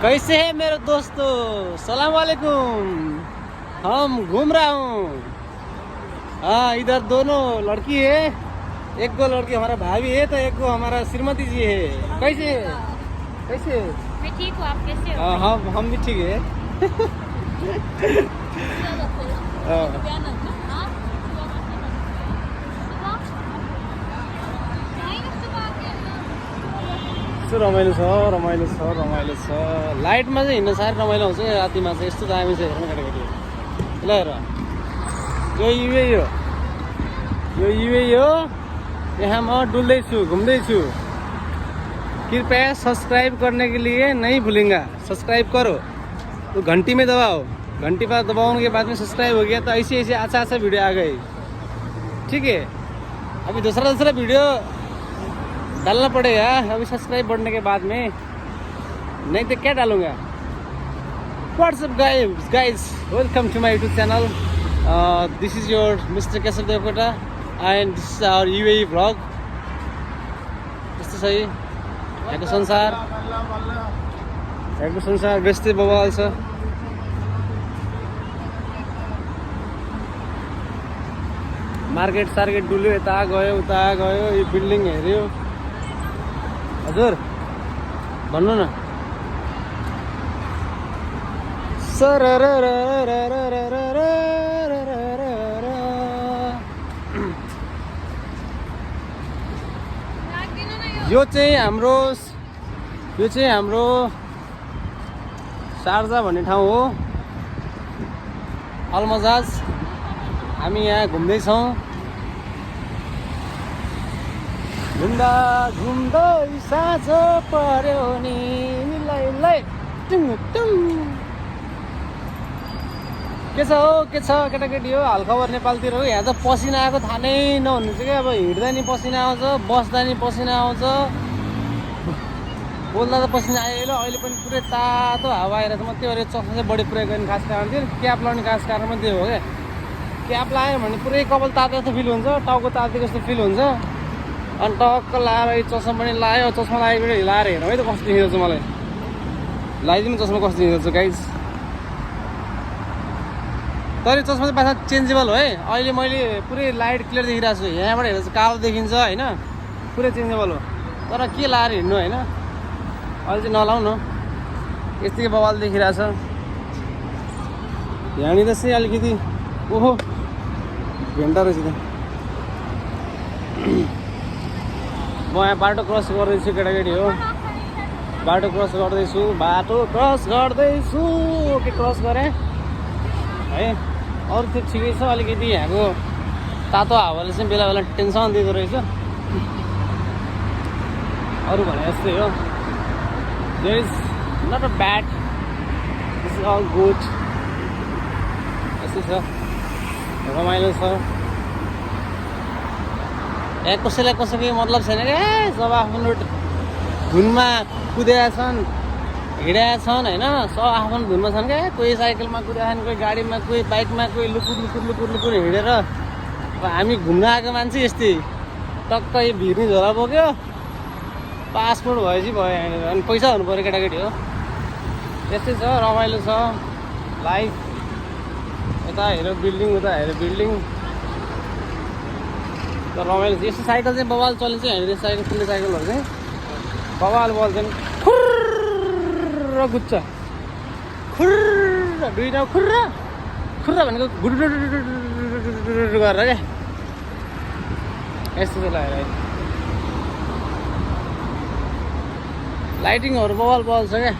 कैसे है मेरे दोस्तों, सलाम वालेकुम। हम घूम रहा हूँ। हाँ, इधर दोनों लड़की है, एक को लड़की हमारा भाभी है तो एक को हमारा श्रीमती जी है। कैसे कैसे? मैं ठीक हूँ, आप कैसे हो? हाँ, हम भी ठीक है। रमाइलो छ। लाइटमा चाहिँ हिँड्न साह्रै रमाइलो हुन्छ क्या, रातिमा चाहिँ यस्तो दामी छ हेर्नु केटाकेटी। ल हेर, यो युए हो। यहाँ म डुल्दैछु, घुम्दैछु। कृपया सब्सक्राइब करने के लिए नहीं भूलेंगे, सब्सक्राइब करो तो घंटी में दबाओ। घंटी पर दबाने के बाद में सब्सक्राइब हो गया तो ऐसे ऐसे अच्छा वीडियो आ गई। ठीक है, अभी दूसरा वीडियो डालना पड़ेगा अभी सब्सक्राइब बढ़ने के बाद में, नहीं तो क्या डालूंगा। What's up guys, welcome to my YouTube channel. This is your mister Keshav Devkota and this is our UAE blog. त्यस्तो छ यहाँको संसार बेस्तै बवाल छ। मार्केट सार्केट डुल्यो, यता गयो उता गयो, यो बिल्डिङ हेऱ्यो। हजुर भन्नु न। यो चाहिँ हाम्रो शारजा भन्ने ठाउँ हो, अलमजाज। हामी यहाँ घुम्दैछौँ। घुम्दा घुम्दै साँझ पर्यो नि मिलाइलाई टुङ। के छ केटाकेटी हो हालखबर नेपालतिर हो। यहाँ त पसिना आएको थाहा नै नहुनुहुन्छ क्या। अब हिँड्दा नि पसिना आउँछ, बस्दा नि पसिना आउँछ, बोल्दा त पसिना आयो। अहिले पनि पुरै तातो हावा आइरहेको छ। म त्यो भएर चस्मा चाहिँ बढी प्रयोग गर्ने खास कारण थियो। क्याप लाउने खास कारण पनि त्यो हो क्या। क्याप लायो भने पुरै कपाल तातो जस्तो फिल हुन्छ, टाउको तातो जस्तो फिल हुन्छ। अनि टक्क लाएर चस्मा पनि लायो, चस्मा लागेको लाएर हेरौँ है त कस्तो देखिन्छ। मलाई लगाइदिनु चस्मा कस्तो देखिन्छ गाइज। तर चस्मा चाहिँ पाछा चेन्जेबल हो है। अहिले मैले पुरै लाइट क्लियर देखिरहेको छु। यहाँबाट हेर्दा चाहिँ कालो देखिन्छ होइन, पुरै चेन्जेबल हो। तर के लाएर हिँड्नु होइन, अहिले चाहिँ नलाउ न, यस्तै बवाल देखिरहेछ। यहाँनिर चाहिँ अलिकति ओहो भेन्टा रहेछ त। म यहाँ बाटो क्रस गर्दैछु केटाकेटी हो, बाटो क्रस गर्दैछु। ओके, क्रस गरेँ है। अरू त्यो ठिकै छ। अलिकति यहाँको तातो हावाले चाहिँ बेला बेला टेन्सन दिँदो रहेछ। अरू भने यस्तै हो। There is not a bad, this is all good. यस्तै छ, रमाइलो छ। यहाँ कसैलाई कसैको मतलब छैन क्या। सब आफ्नो धुनमा कुदेका छन्, हिँडेका छन् होइन। सब आफ्नो धुनमा छन् क्या। कोही साइकलमा कुदेका छन्, कोही गाडीमा, कोही बाइकमा, कोही लुकुर हिँडेर। अब हामी घुम्न आएको मान्छे यस्तै टक्कै भिर्नी झोला बोक्यो, पासपोर्ट भएपछि भयो यहाँनिर। अनि पैसा हुनु पऱ्यो केटाकेटी हो। त्यस्तै छ, रमाइलो छ लाइफ। यता हेऱ्यो बिल्डिङ, उता हेऱ्यो बिल्डिङ, तर रमाइलो छ। यस्तो साइकल चाहिँ बवाल चलिन्छ यहाँनिर। साइकल ठुलो साइकलहरू चाहिँ बवाल चाहिँ खुर्र गुच्छ, खुर्र दुईवटा खुर्र भनेको गुडुडु गरेर क्या। यस्तो चाहिँ लाग्यो। लाइटिङहरू बवाल छ क्या।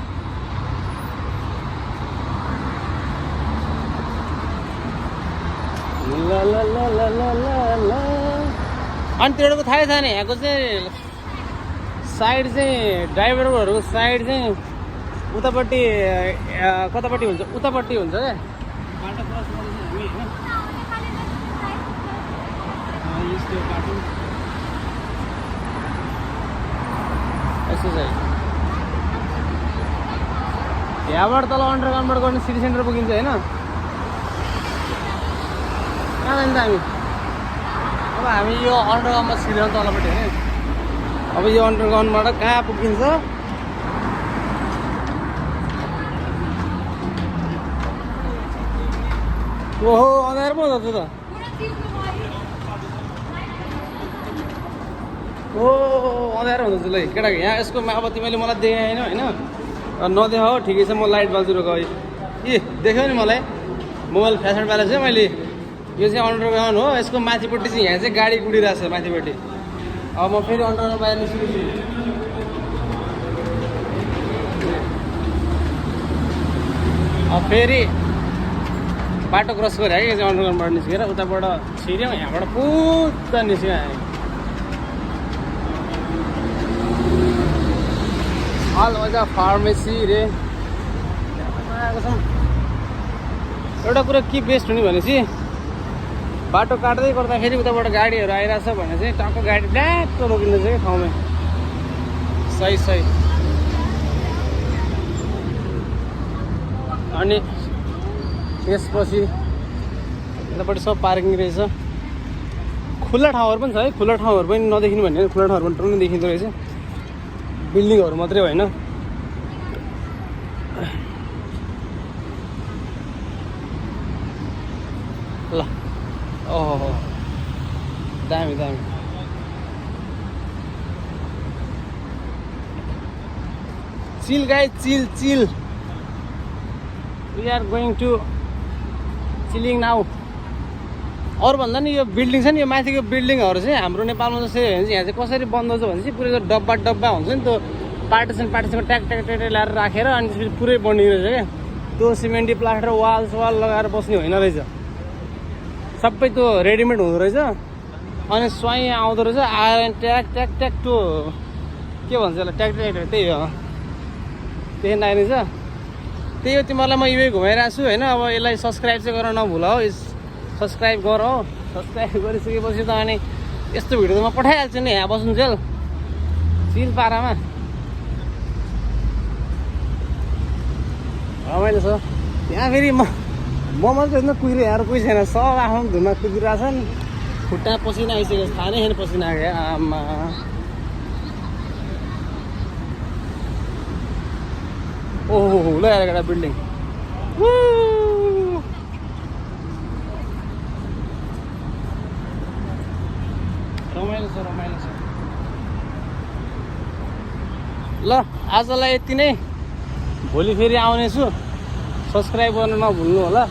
अनि त्योको थाहै छैन। यहाँको चाहिँ साइड चाहिँ ड्राइभरहरूको साइड चाहिँ उतापट्टि कतापट्टि हुन्छ, उतापट्टि हुन्छ क्या। बाटो क्रस गर्दैछ हामी होइन, यस्तो बाटो यस्तो चाहिँ। यहाँबाट तल अन्डरग्राउन्डबाट गर्ने सिटी सेन्टर पुगिन्छ होइन। कहाँ जान्छ हामी? अब हामी यो अन्डरग्राउन्डमा छिर्यौँ तलपट्टि होइन। अब यो अन्डरग्राउन्डबाट कहाँ पुगिन्छ? ओहो अँध्यारो पो हुँदो त ओ अँध्यारो हुँदैछ ल केटाको यहाँ यसको अब तिमीले मलाई देखाएन होइन नदेखा हो ठिकै छ म लाइट बाल्छु गएँ ए देख्यौ नि मलाई मोबाइल फ्यासन प्यालेस चाहिँ मैले यो चाहिँ अन्डरग्राउन्ड हो यसको माथिपट्टि चाहिँ यहाँ चाहिँ गाडी कुदिरहेको छ माथिपट्टि अब म फेरि अन्डरग्राउन्ड बाहिर निस्किन्छु अब फेरि बाटो क्रस गरेँ है यो चाहिँ अन्डरग्राउन्डबाट निस्केर उताबाट छिर्यौँ यहाँबाट पुत्ता निस्क्यो हामी अलमजा फार्मेसी रे आएको छौँ एउटा कुरा के बेस्ट हुने भनेपछि बाटो काट्दै गर्दाखेरि उताबाट गाडीहरू आइरहेछ भने चाहिँ टक्क गाडी ड्याक्क रोकिँदैछ कि ठाउँमै सही सही अनि त्यसपछि यतापट्टि सब पार्किङ रहेछ खुल्ला ठाउँहरू पनि छ है खुल्ला ठाउँहरू पनि नदेखिनु भन्ने खुल्ला ठाउँहरू पनि टल्लै देखिँदो रहेछ बिल्डिङहरू मात्रै होइन ल ओहो दामी दामी chill guys chill chill we are going to chilling now अरू भन्दा नि यो बिल्डिङ छ नि यो माथिको बिल्डिङहरू चाहिँ हाम्रो नेपालमा जस्तै हो भने चाहिँ यहाँ चाहिँ कसरी बन्द छ भने चाहिँ पुरै डब्बा डब्बा हुन्छ नि त्यो पार्टिसन ट्याक ट्याक ट्याक ल्याएर राखेर अनि त्यसपछि पुरै बनिने रहेछ क्या त्यो सिमेन्टी प्लास्टर वाल लगाएर बस्ने होइन रहेछ सबै त्यो रेडिमेड हुँदो रहेछ अनि स्वाइँ आउँदो रहेछ आएर ट्याक ट्याक ट्याक त्यो के भन्छ यसलाई ट्याक ट्याक त्यही हो त्यही लाग्ने छ त्यही हो तिमीहरूलाई म यही घुमाइरहेको छु होइन अब यसलाई सब्सक्राइब चाहिँ गर्न नभुल हो सब्सक्राइब गर हो सब्सक्राइब गरिसकेपछि त अनि यस्तो भिडियो त म पठाइहाल्छु नि यहाँ बस्नुजेल चिल पारामा रमाइलो छ त्यहाँ फेरि म मात्रै होइन कुहिरो यहाँ कोही छैन सब आफ्नो धुनमा कुदिरहेछ नि खुट्टा पसिना आइसकेको थाहा नै छैन पसिना आयो आमा ओहो ल एउटा बिल्डिङ रमाइलो छ रमाइलो छ ल आजलाई यति नै भोलि फेरि आउनेछु सब्सक्राइब गर्न नभुल्नु होला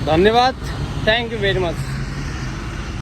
धन्यवाद थ्याङ्क यू भेरी मच